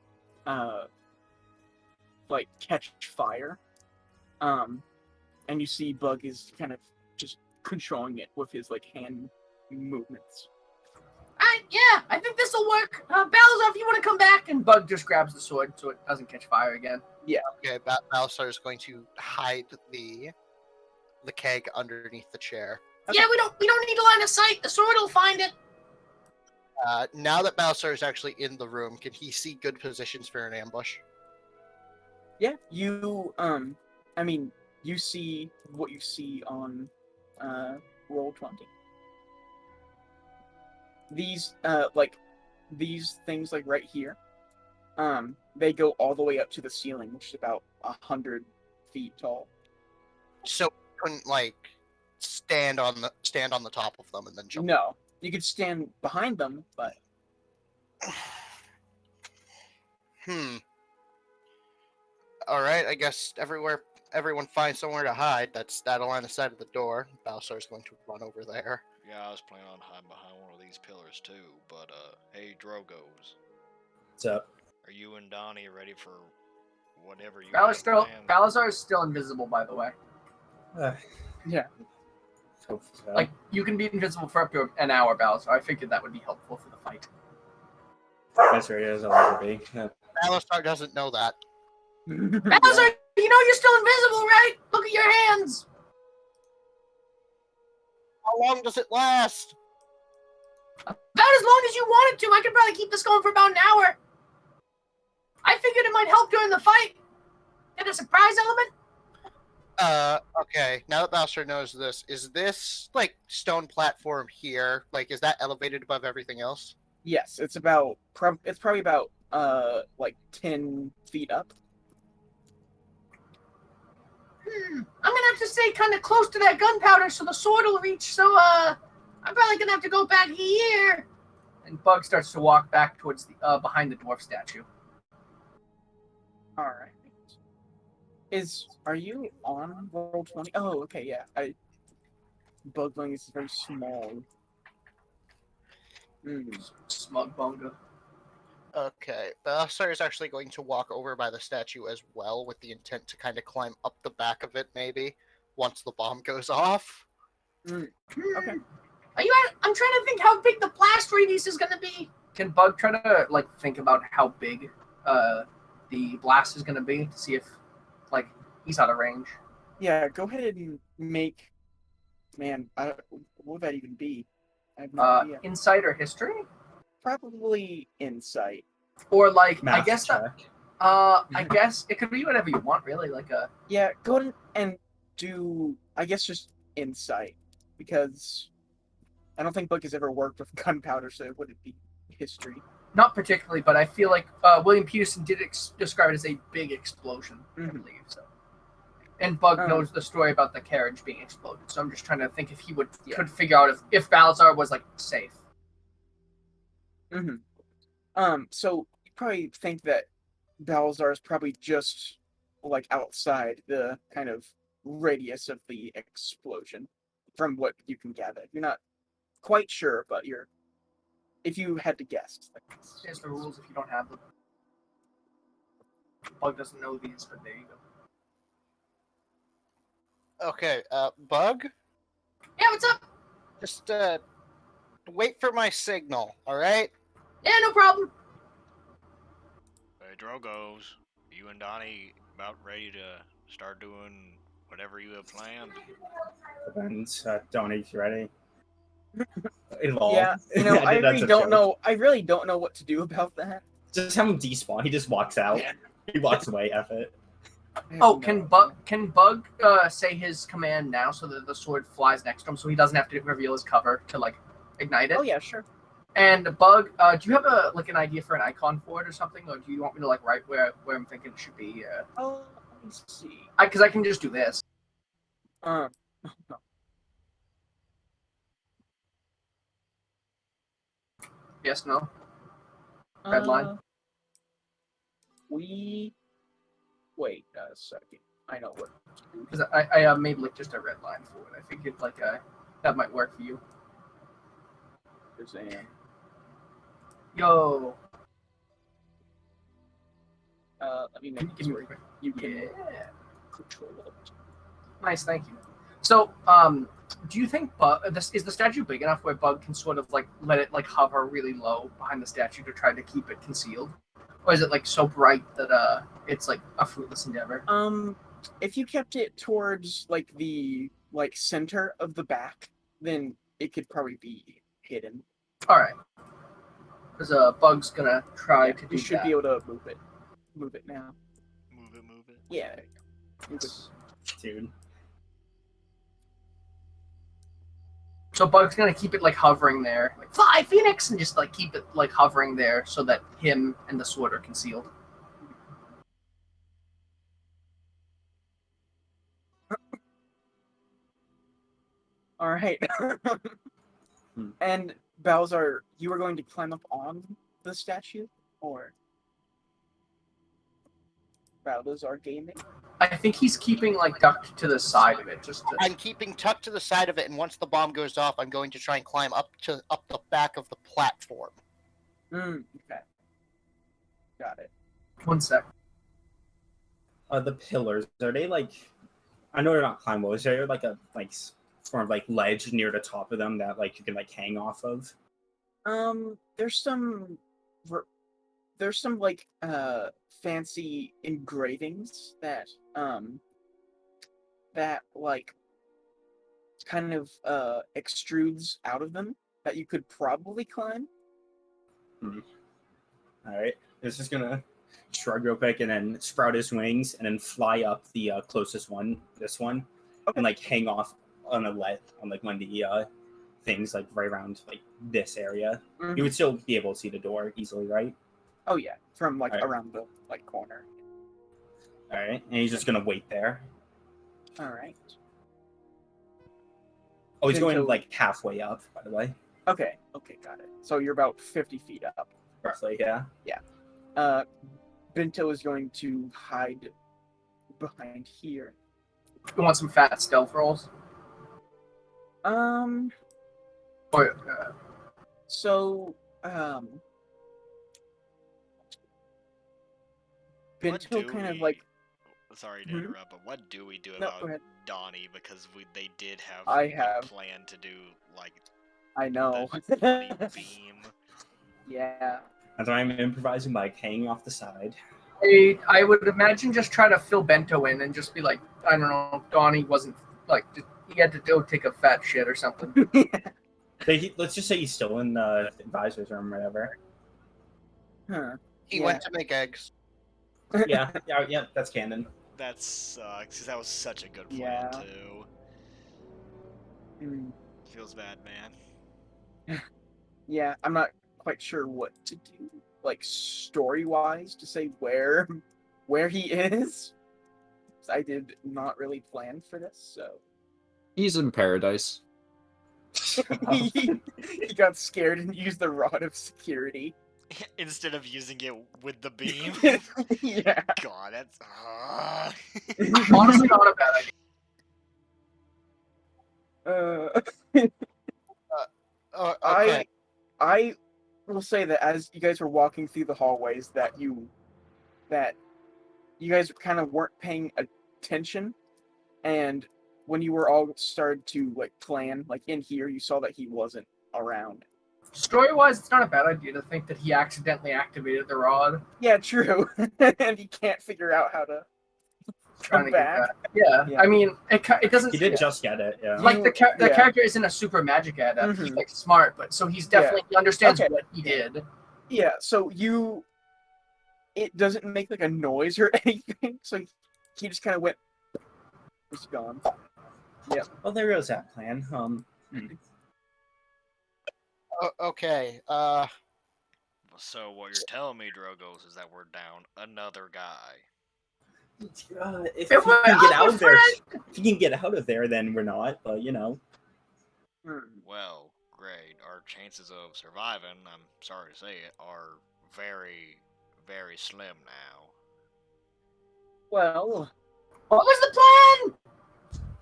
catch fire. And you see Bug is kind of just controlling it with his like hand movements. Alright, yeah, I think this'll work. Balazar, if you want to come back and... Bug just grabs the sword so it doesn't catch fire again. Okay, Balsar is going to hide the keg underneath the chair. Okay. Yeah, we don't need a line of sight. The sword will find it. Now that Balsar is actually in the room, can he see good positions for an ambush? Yeah, you you see what you see on roll 20. These these things like right here, they go all the way up to the ceiling, which is about 100 feet tall. So couldn't stand on the top of them and then jump. No, you could stand behind them, but All right, I guess everyone finds somewhere to hide. That'll line the side of the door. Balsar's going to run over there. Yeah, I was planning on hiding behind one of these pillars too, but hey, Drogos. What's up? Are you and Donnie ready for whatever you Balazar is still invisible, by the way. yeah. Hope so. Like, you can be invisible for up to an hour, Balazar. I figured that would be helpful for the fight. That's right, as I'll ever be. Balazar doesn't know that. Balazar, you know you're still invisible, right? Look at your hands. How long does it last? About as long as you want it to. I could probably keep this going for about an hour. I figured it might help during the fight. Get a surprise element. Okay. Now that Balsar knows this, is this stone platform here? Is that elevated above everything else? Yes, it's probably about 10 feet up. I'm gonna have to stay kind of close to that gunpowder so the sword will reach. So I'm probably gonna have to go back here. And Bug starts to walk back towards the behind the dwarf statue. All right. Are you on roll 20? Oh, okay, yeah. Bugling is very small. Smug bunga. Okay, Balsar is actually going to walk over by the statue as well, with the intent to kind of climb up the back of it, maybe once the bomb goes off. Okay. I'm trying to think how big the blast radius is gonna be. Can Bug try to think about how big the blast is gonna be to see if he's out of range? Yeah, go ahead and make. Man, what would that even be? I have no idea. Insight or history? Probably insight. Or Math I guess check. I guess it could be whatever you want, really. Yeah, go ahead and do. I guess just insight, because I don't think Buck has ever worked with gunpowder, so it wouldn't be history. Not particularly, but I feel like William Peterson did describe it as a big explosion, I believe. So And Bug knows the story about the carriage being exploded, so I'm just trying to think if he could figure out if Balazar was like safe. So you probably think that Balazar is probably just like outside the kind of radius of the explosion, from what you can gather. You're not quite sure, but if you had to guess. Here's the rules if you don't have them. Bug doesn't know these, but there you go. Okay, Bug? Yeah, what's up? Just, wait for my signal, alright? Yeah, no problem. Hey, Drogos, you and Donnie about ready to start doing whatever you have planned? Depends. Donnie's ready. Yeah, I really don't know what to do about that. Just have him despawn. He just walks out. He walks away. F it. Oh, can Bug say his command now so that the sword flies next to him, so he doesn't have to reveal his cover to like ignite it? Oh yeah, sure. And Bug, do you have an idea for an icon for it or something, or do you want me to like write where I'm thinking it should be? Let me see. Because I can just do this. Yes, no. Red line. Wait a second. I know what. Because I made like just a red line for it. I figured like that might work for you. There's a. Yo. Let me make this where you can control it. Nice, thank you. So, do you think is the statue big enough where Bug can sort of like let it like hover really low behind the statue to try to keep it concealed, or is it like so bright that it's like a fruitless endeavor? If you kept it towards like the center of the back, then it could probably be hidden. All right. Because Bug's gonna try to do that. You should be able to move it. Move it now. Move it. Yeah. Move it. Dude. So Bug's gonna keep it like hovering there, like fly Phoenix, and just like keep it like hovering there so that him and the sword are concealed. All right. And Balazar, you were going to climb up on the statue, or Balazar gaming? I think he's keeping like ducked to the side of it. I'm keeping tucked to the side of it, and once the bomb goes off, I'm going to try and climb up the back of the platform. Okay. Got it. 1 sec. The pillars, are they like? I know they're not climbable. Is there like a form of like ledge near the top of them that like you can like hang off of? There's some like fancy engravings that like kind of extrudes out of them that you could probably climb. All right, it's just gonna shrug real quick and then sprout his wings and then fly up the closest one, this one, and like hang off on a ledge on like one of the things like right around like this area. You would still be able to see the door easily, right? Oh yeah, from like around the like corner. All right, and he's just gonna wait there. All right. Oh, he's going like halfway up, by the way. Okay, got it. So you're about 50 feet up. Roughly, yeah. Yeah. Bento is going to hide behind here. You want some fat stealth rolls? Bento kind of like. Sorry to interrupt, but what do we do No, about go ahead. Donnie? Because they did have a plan to do like. I know. The beam. Yeah. That's why I'm improvising by hanging off the side. I would imagine just try to fill Bento in and just be like, I don't know, Donnie wasn't like he had to go take a fat shit or something. Let's just say he's still in the advisor's room or whatever. Huh. He went to make eggs. Yeah, that's canon. That sucks, because that was such a good plan, too. Feels bad, man. Yeah, I'm not quite sure what to do, like story-wise, to say where he is. I did not really plan for this, so He's in paradise. he got scared and used the rod of security. Instead of using it with the beam. Yeah. God, that's. Honestly, not a bad idea. Okay. I will say that as you guys were walking through the hallways, that you guys kind of weren't paying attention, and when you were all started to like plan, like in here, you saw that he wasn't around. Story-wise, it's not a bad idea to think that he accidentally activated the rod. Yeah, true. And he can't figure out how to Trying come to get back. that. Yeah, I mean, it doesn't. He did just get it. Yeah. Like the Yeah. character isn't a super magic adept. He's Mhm. like smart, but so he's definitely he understands Okay. what he did. Yeah, so it doesn't make like a noise or anything, so he just kind of went. He's gone. Yeah. Well, there goes that plan. Okay. So what you're telling me, Drogos, is that we're down another guy. If If he we're can get up, out we're of there, if he can get out of there, then we're not. But you know, Well, great. Our chances of surviving, I'm sorry to say it, are very, very slim now. Well, What was the plan?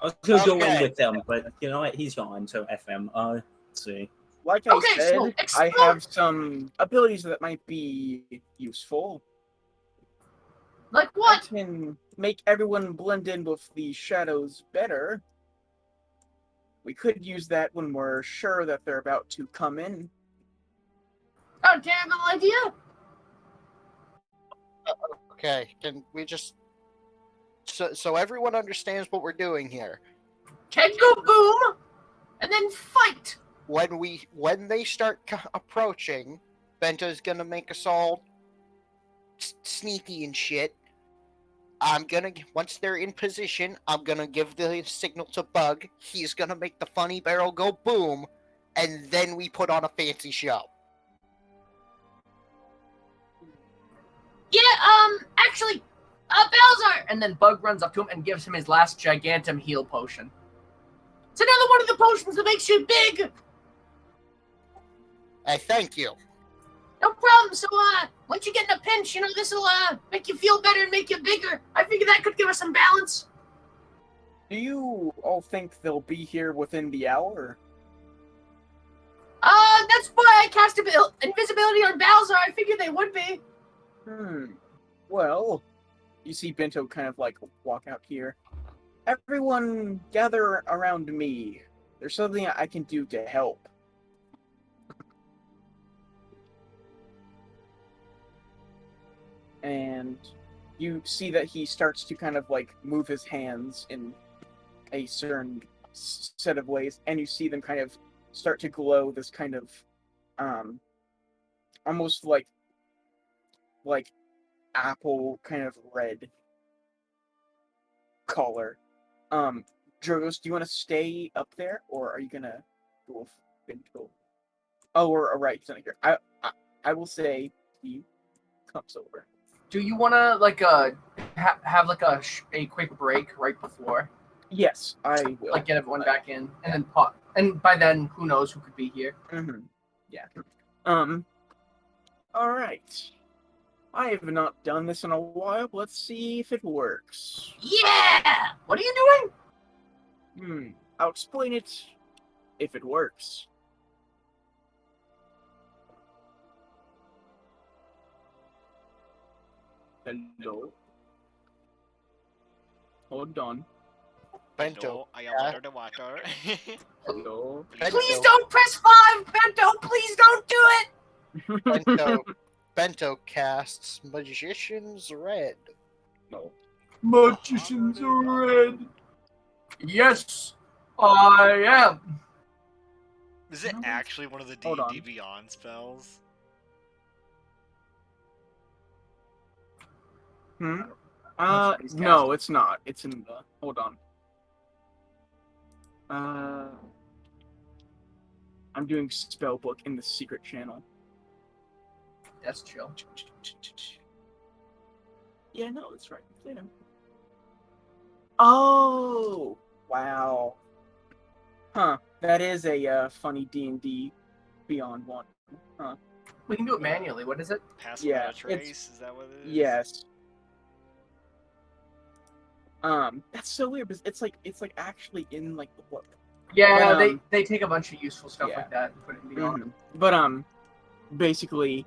I was gonna go in Okay. with them, but you know what? He's gone. So FM. Let's see. like I Okay, said, so I explore- have some abilities that might be useful. Like I what? can make everyone blend in with the shadows better. We could use that when we're sure that they're about to come in. Oh, terrible idea. Okay. Can we just so everyone understands what we're doing here? Can go boom, and then fight. When they start approaching, Bento's gonna make us all sneaky and shit. Once they're in position, I'm gonna give the signal to Bug. He's gonna make the funny barrel go boom, and then we put on a fancy show. Yeah. Actually, Balzar. And then Bug runs up to him and gives him his last gigantum heal potion. It's another one of the potions that makes you big. Hey, thank you. No problem. So, once you get in a pinch, this will make you feel better and make you bigger. I figure that could give us some balance. Do you all think they'll be here within the hour? That's why I cast invisibility on Balzar. I figured they would be. Well, you see Bento kind of like walk out here. Everyone gather around me. There's something I can do to help. And you see that he starts to kind of like move his hands in a certain set of ways, and you see them kind of start to glow this kind of almost like apple kind of red color. Drogos, do you want to stay up there, or are you gonna go with Bento? Oh, or right, it's not here. I will say he comes over. Do you want to like have like a quick break right before? Yes, I will. Like get everyone back in and then pop. And by then, who knows who could be here? Yeah. All right. I have not done this in a while. Let's see if it works. Yeah. What are you doing? I'll explain it if it works. Hello. Hold on. Bento. I am under the water. Hello. Please don't press 5, Bento. Please don't do it. Bento casts Magician's Red. No. Magician's Red. Yes, I am. Is it actually one of the Hold D&D on. Beyond spells? No, it's not. It's in the. Hold on. I'm doing spellbook in the secret channel. That's chill. Yeah, no, that's right. You know. Oh, wow. Huh. That is a funny D&D Beyond one. Huh. We can do it manually. What is it? Pass Yeah, without a trace? Is that what it is? Yes. That's so weird because it's like actually in like the book. Yeah, But, they take a bunch of useful stuff yeah. like that and put it in Beyond. But basically,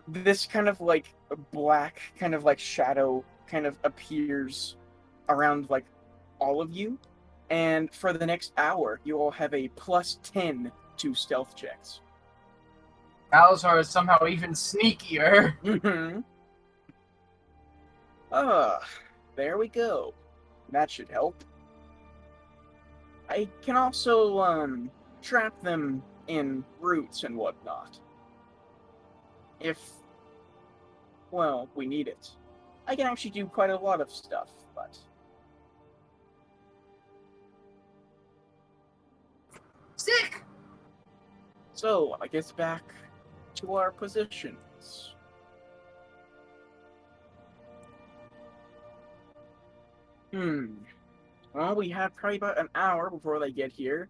this kind of like black kind of like shadow kind of appears around like all of you, and for the next hour, you all have a +10 to stealth checks. Balazar is somehow even sneakier. Mm-hmm. There we go. That should help. I can also trap them in roots and whatnot. If, well, we need it. I can actually do quite a lot of stuff, but... Sick! So, I guess back to our positions. Well, we have probably about an hour before they get here.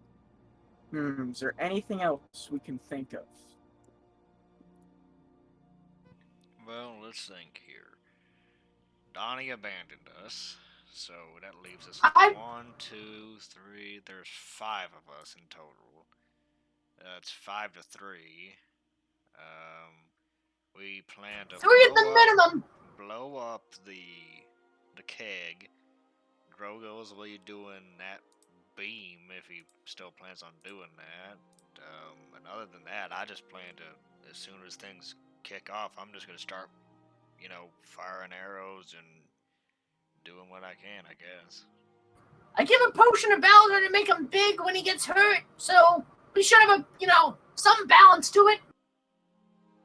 Is there anything else we can think of? Well, let's think here. Donnie abandoned us, so that leaves us with 1, 2, 3. There's 5 of us in total. That's 5 to 3. We plan to 3 at the minimum. blow up the keg. Drogo's will be doing that beam if he still plans on doing that. And other than that, I just plan to, as soon as things kick off, I'm just gonna start, firing arrows and doing what I can, I guess. I give a potion to Balazar to make him big when he gets hurt, so we should have some balance to it.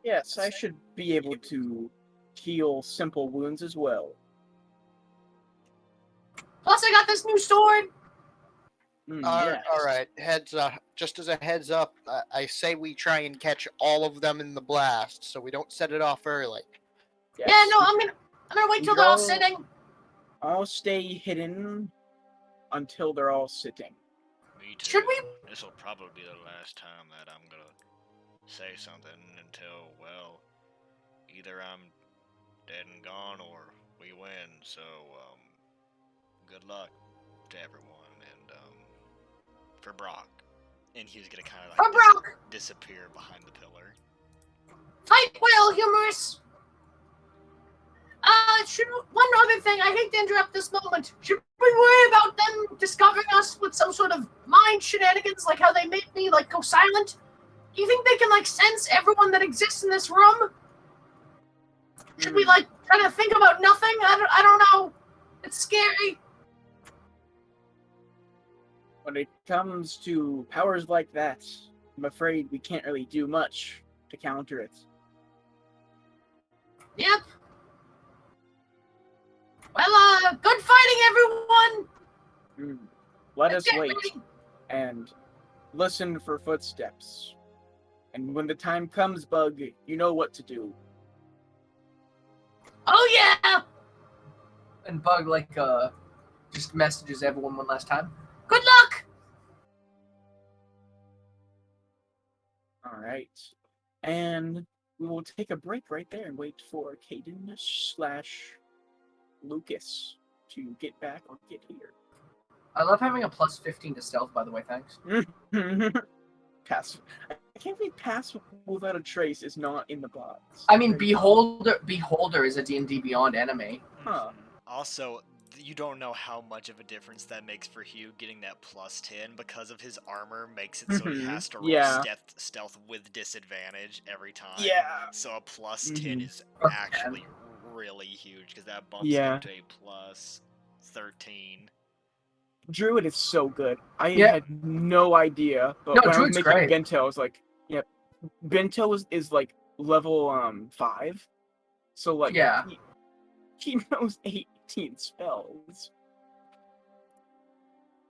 Yes, I should be able to heal simple wounds as well. Plus, I got this new sword. Yes. All right. Just as a heads up, I say we try and catch all of them in the blast, so we don't set it off early. Yes. Yeah, no, I'm gonna wait till they're all sitting. I'll stay hidden until they're all sitting. Me too. Should we? This will probably be the last time that I'm gonna say something until, well, either I'm dead and gone or we win. So, good luck to everyone, and for Brok. And he's gonna kind of like Brok! disappear behind the pillar. Fight well, humorous. One other thing, I hate to interrupt this moment. Should we worry about them discovering us with some sort of mind shenanigans, like how they made me go silent? Do you think they can sense everyone that exists in this room? Should we try to think about nothing? I don't know. It's scary. When it comes to powers like that, I'm afraid we can't really do much to counter it. Yep. Well, good fighting, everyone! Let us wait and listen for footsteps. And when the time comes, Bug, you know what to do. Oh, yeah! And Bug, just messages everyone one last time. Good luck! Alright. And we will take a break right there and wait for Caden / Lucas to get back or get here. I love having a +15 to stealth, by the way, thanks. Pass. I can't believe pass without a trace is not in the box. I mean, Beholder is a D&D Beyond enemy. Huh. Also, you don't know how much of a difference that makes for Hugh getting that +10 because of his armor makes it so he has to roll stealth with disadvantage every time. Yeah. So a +10 is actually really huge because that bumps him to a +13. Druid is so good. I had no idea, but when I was making Bento, I was like, "Yep." Bento is level 5, so he knows 18 spells.